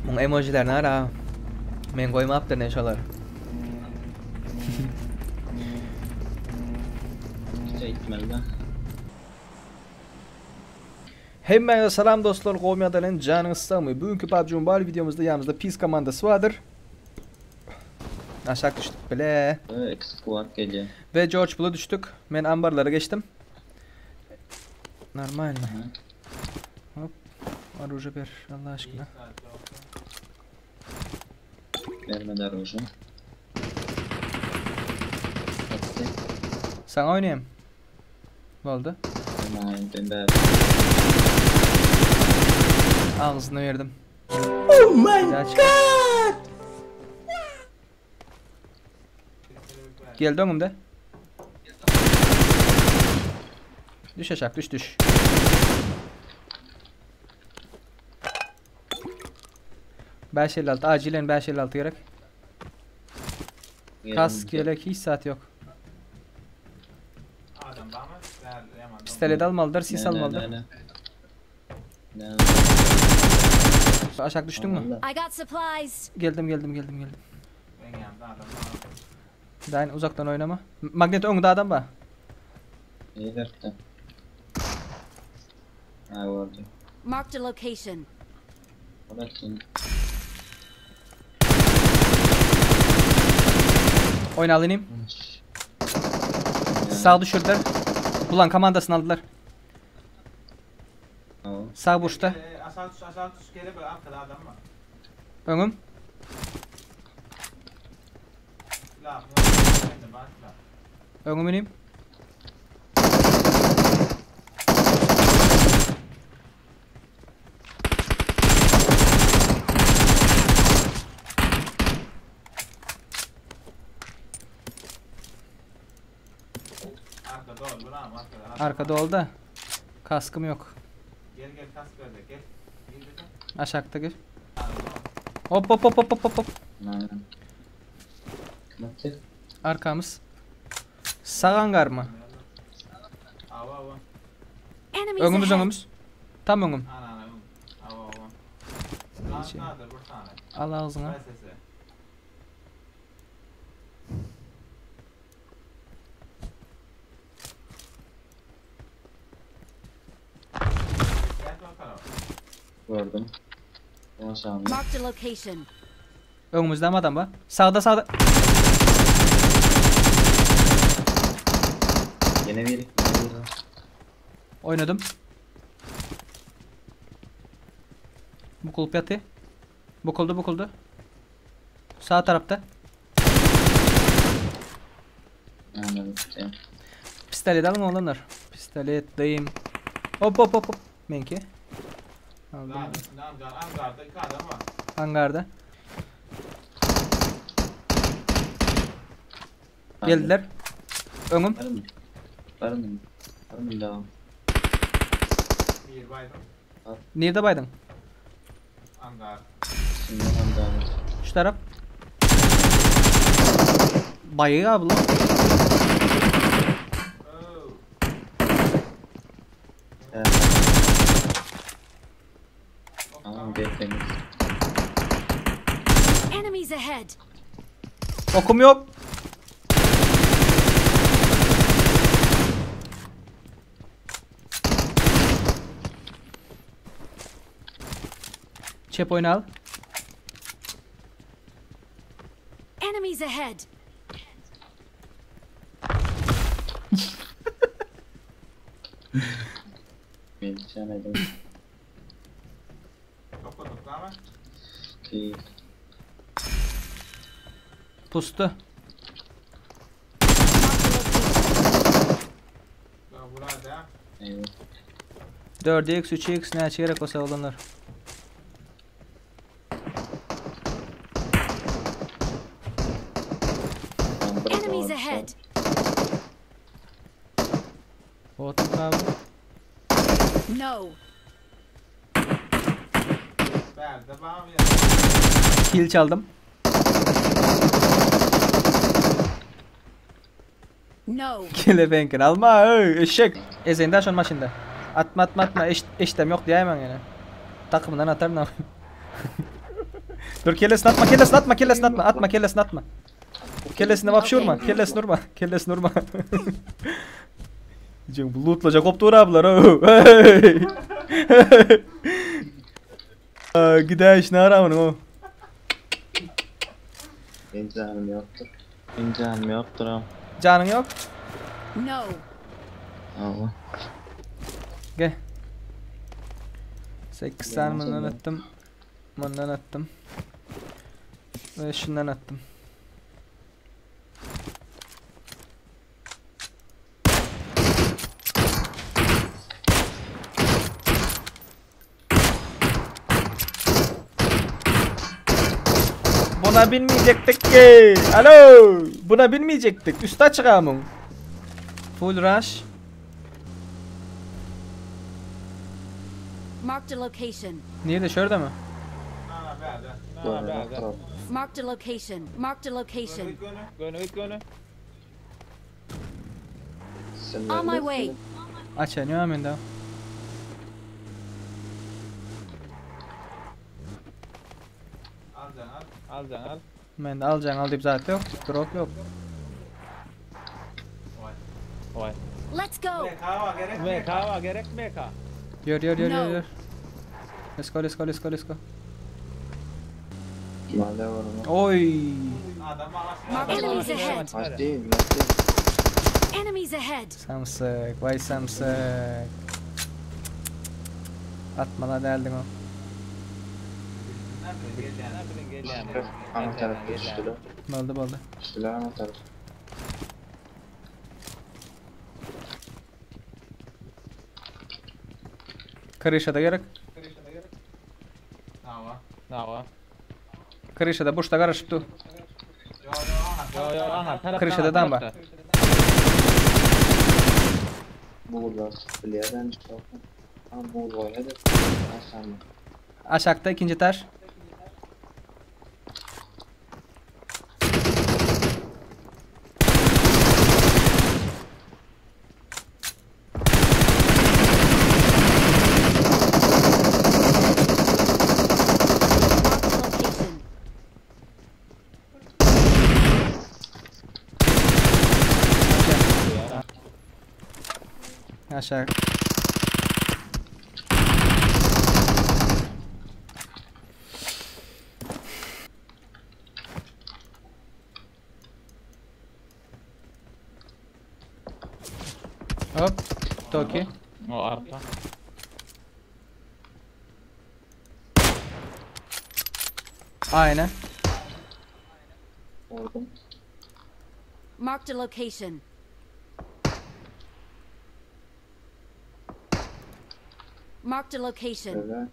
Mung emojilerini ara. Men koymaptır ne şolar. Hemmeňe salam dostlar, Gowmyadalyň janyňyz sağmy. Bugünkü PUBG Mobile videomuzda ýanymyzda Peace komandasy bardyr. Aşak düştük bile. Squad geldi. Ve George Bull'a düştük. Men ambarlara geçtim. Normal mi? Hop. Orucu ver Allah aşkına. Verme orucu. Sana oynayayım. Ne oldu? Ağzını verdim. Oh my god! Geldi önümde. Düş aşağı, düş. Beş 56, acilen 556 gerek. Kask gerek, hiç saat yok. Pistolet almalıdır, sis almalıdır. Aşağı düştün mü? Geldim. Ben uzaktan oynama. Magnet önünde adam var. İyi dertte. Ha vardı. Marked a location. Orası. Oyna alayım. Sağ düşürdüler. Ulan komandasını aldılar. Sağ burçta. Aşağı tuş gele böyle arkada adam var. Önüm. Önüm ineyim. Arkada ol da. Kaskım yok. Gel kask ver de gel. Aşağıda gel. Hop. Arkamız. Sağ hangar mı? Önümüz. Tam önüm. Al ağzına. Gördüm. Marked a location. Önümüzde mi adam var? Sağda. Yine biri. Oynadım. Bu kulp yatı. Bukuldu. Sağ tarafta. Anladım. Pistolet alın olanlar. Pistolet dayım. Hop. Menki. Hangarda iki adam var. Hangarda. Geldiler. Önüm. Var mı daha? Bir baydım. Nerede baydın? Hangar. Şimdi hangar. Şu taraf. Bayığı abi lan. Tamam bekleyin. Enemies ahead. Okum yok. Çep oyna al. Enemies ahead. Geçemedim. Okuduk ama. İyi. Pustu. Burada. Evet. 4x 3x ne gerek olsa olanlar. Enemies ahead. Otur abi. No. Verdi bana bir. Kill çaldım. No. Kelebenkini alma ey eşek. Ezende aşon maşında. Atma eştem yok diye hemen yani. Takımdan atar ne? Dur kellesini atma. Atma kellesini atma. Kellesini vapşi vurma. Kellesini vurma. Diyeceğim bu lootlaca koptu uğrablar. Gideş ne aramın o. Benim canım yoktur. Benim canım yoktur ama. Canın yok. No. Allah. Gel. 8 tane bundan attım. Bundan attım. Ve şundan attım. Buna binmeyecektik ki. Alo. Buna binmeyecektik. Üstü açık amın. Full rush. Marked a location. Nerede şurada mı? Ha, verdi. Doğru. Marked a location. Marked a location. Gönü. On my way. Açanıyor hemen daha. Alacaksın al. Ben de alacaksın al deyip zaten yok. Drop yok. Vay. Let's go. Kahva gerek mi? Kahva gerek mi? Yürü. Let's go. Mahalle var ama. Oy. Adam Enemies ahead. Maç değil. Enemies ahead. Samsık. Vay samsık. Atma la derdin o. Ana tarafta düştüler. Baldı. Düştüler ana tarafta. Krişada gerek. Nava. Krişada boşta karışıptı. Yo aha. Krişada dan var. Burada bilyeden çıktı. Ama bu boya da aşağıda. Aşakta ikinci taş. Aşağı. Hop. Toki. O arka. Aynen. Vurdum. Marked a location. Marked a location. Böyle.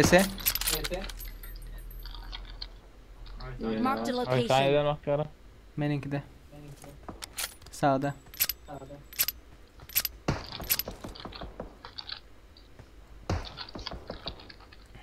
HS. Marked a location. Aşağıya bakıyorum. Benimki de. Sağda.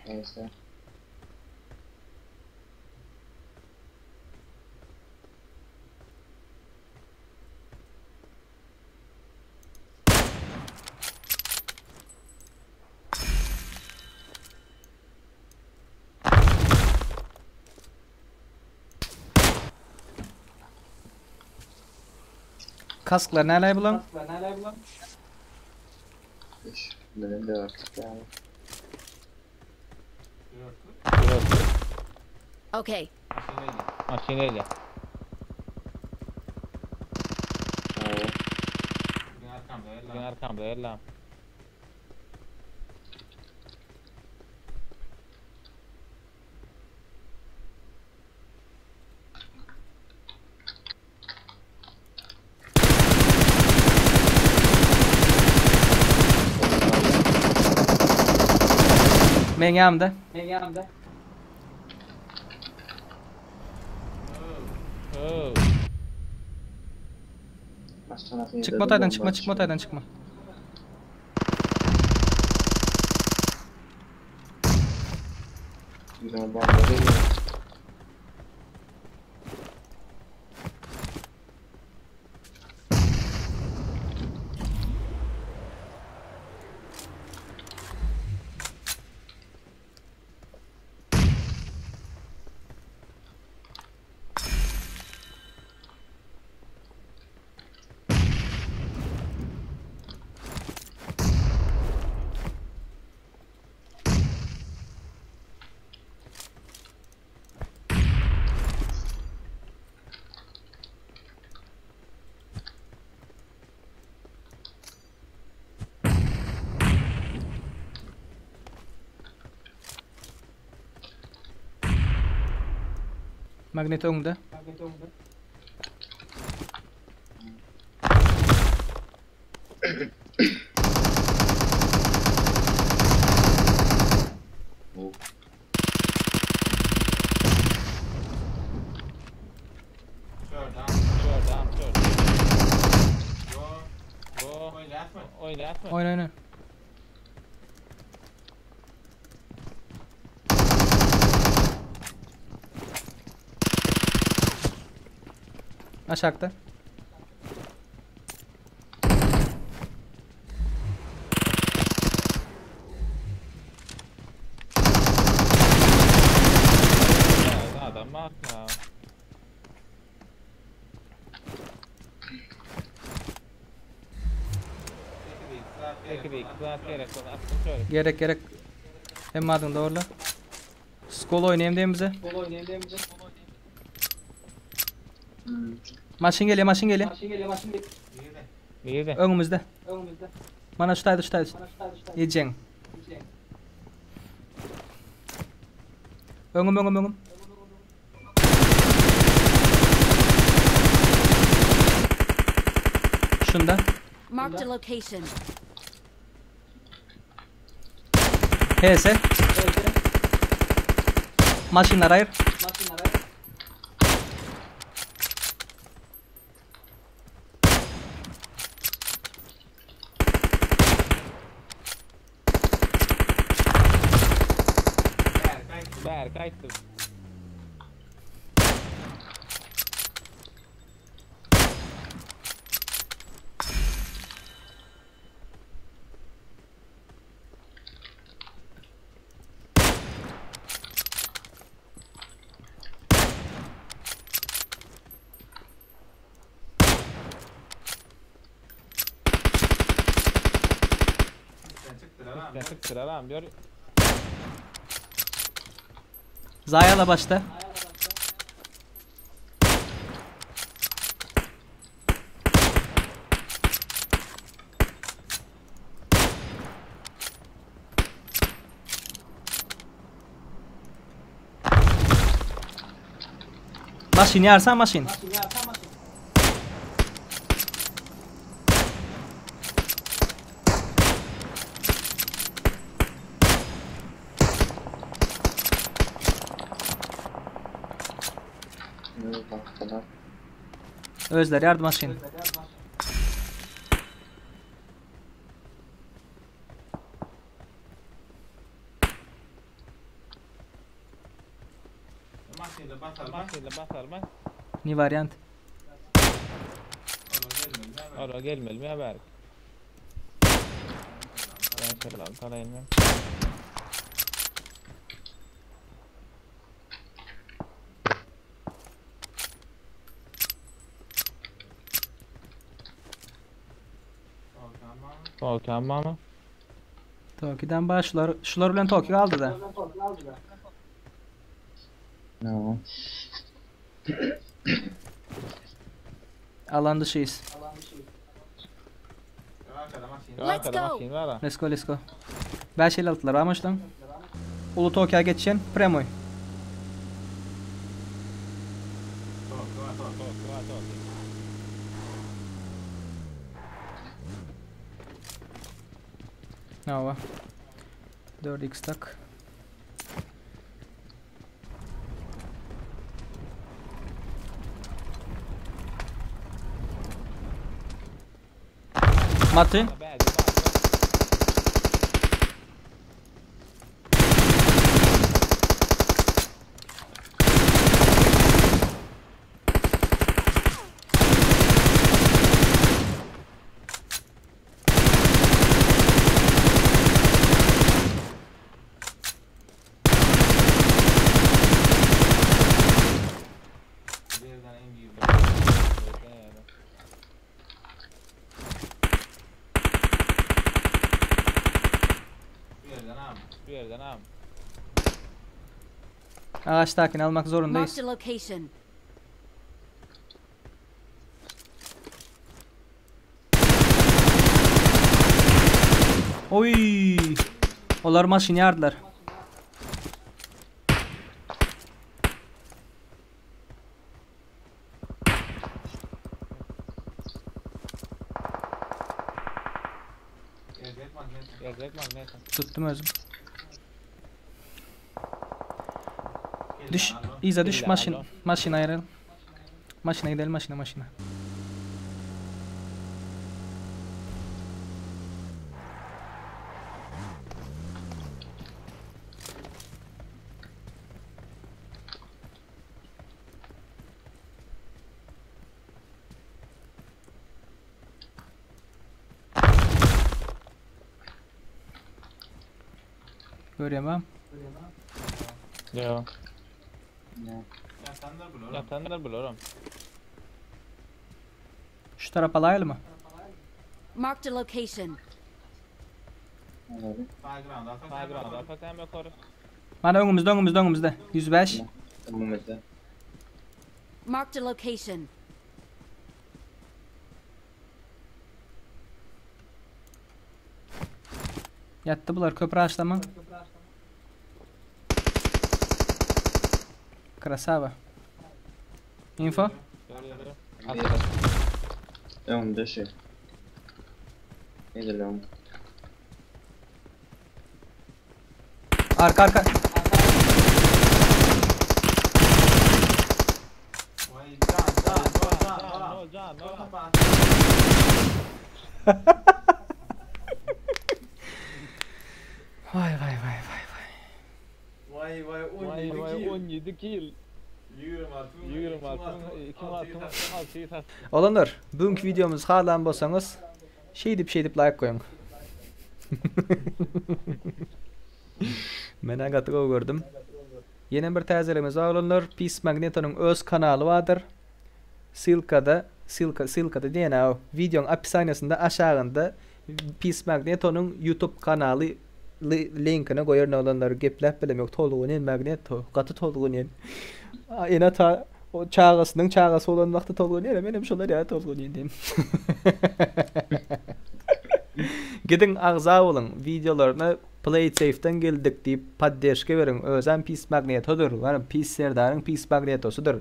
Neyse. Kasklar nereye bulalım? Benim de artık yani. Okay. Makineyle. Evet. Bugün arkamda ellam. Men yanımda. Oo. Aslında Çıkma otaydan çıkma. Güzel bomba değil. Magnet önünde. Bu. Kör. Go. Oynayatma. Oyna. Aşağıda. Adam atma. Peki bir saat gerek yok. Attım şöyle. Gerek. Emmadın doğru. Skol oynayayım diyeyim bize. Maşin geliyor. Bir de. Önümüzde. Bana şutaydı. Yiyeceksin. Önüm. Şunda. Marked a location. HS. Maşinler ayır. Berkay'tı. Çıktı lan bir. Zayala başta. Maşin yersen maşin. Baktılar. Özler yardım maşin. Masayla basar mı? Ni varyant. Oraya gelmeli mi haber? Ben şöyle alayım ben. Volkan mı? Toki'den başlar. Şular bilen Toki aldı da. No. Alan dışıyız. Let's go. Maşin var ha. Let's go. 5 el altılar ama lan. Ulu Toki'ye geçeceksin. Premoy. Nova. 4x tak. Mati. Bir yerden abi. Ağaçtakini almak zorundayız. Marked a location. Oy! Onlar maşin yardılar. Gelecek magnet. Tuttum özüm. Düş. İza düş maşin. Maşina ayrıl. Maşina gidelim maşina. Göremem. Yo. Ne? Yatanlar bulurum. Şu taraf alaylı mı? Marked a location. Anladım. Fagranda atak hem yukarı. Bana önümüzde. 105. Tamam mesela. Marked a location. Yattı bular köprü açlama. Krasava. Info. Leon dışı. Neydi Leon? Arka. Can. Vay. Vay 17 kill. 26. 2 Olanlar, bugünkü videomuz halan bolsanız şey dip like koyun. Men agatı gördüm. Yeni bir təzələrimiz var olanlar. Peace Magneto'nun öz kanalı vardır. Silka'da diyen o videonun apisaniyasında aşağında Peace Magneto'nun YouTube kanalı linkini koyarın olanlar geplep bilem yok toluğun Magneto katı toluğun yen. Ena ta o çağası olan vaxtı toluğun yen benim şolar ya toluğun yen diyeyim. Gidin ağza olun videolarını PlaySafe'den geldik deyip paddeşke verin. Özən Peace Magneto'dur. Yani Peace Serdar'ın Peace Magneto'sudur.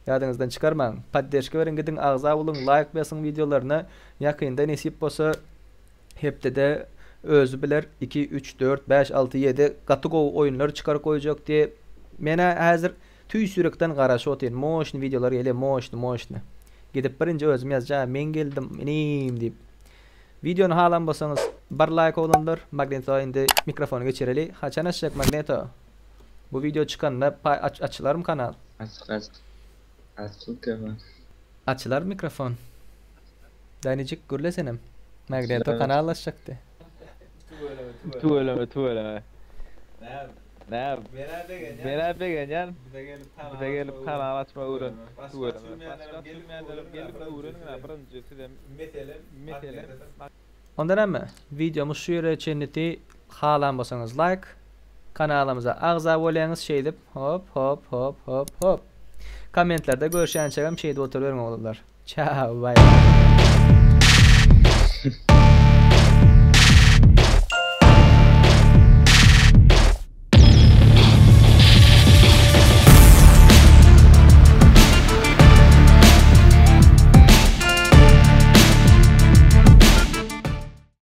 Yadınızdan çıkarmayın. Paddeşke verin gidin ağza olun. Like basın videolarına. Yakında nesip bolsa hepde de özü bilir 2, 3, 4, 5, 6, 7 katı oyunlar çıkar koyacak diye. Mena hazır tüy sürükten qaraşı otayin. Motion videolar gele motion. Gidip birinci özüm yazacağım. Men geldim inim deyip. Videonu halan bolsanız bir like olanlar. Magneto indi mikrofonu geçireli. Haçan açacak Magneto. Bu video çıkanla açılar mı kanal? Açık ama. Açılar mikrofon. Danicik gürlesenim. Magneto kanal açacaktı. Tuğleme. Ne? Beraber gençler. Bir de gelip kanal açma uğrun. Tuğleme. Başka sürmeyenlerim gelip uğrun. Birincisi de metelim. Ondan ama videomuz şu yere çenneti halan bolsanız like. Kanalımıza ağza bolayınız şey dip hop. Kommentlerde görüşen çağım şeyde oturuyorum oğullar. Ciao bye.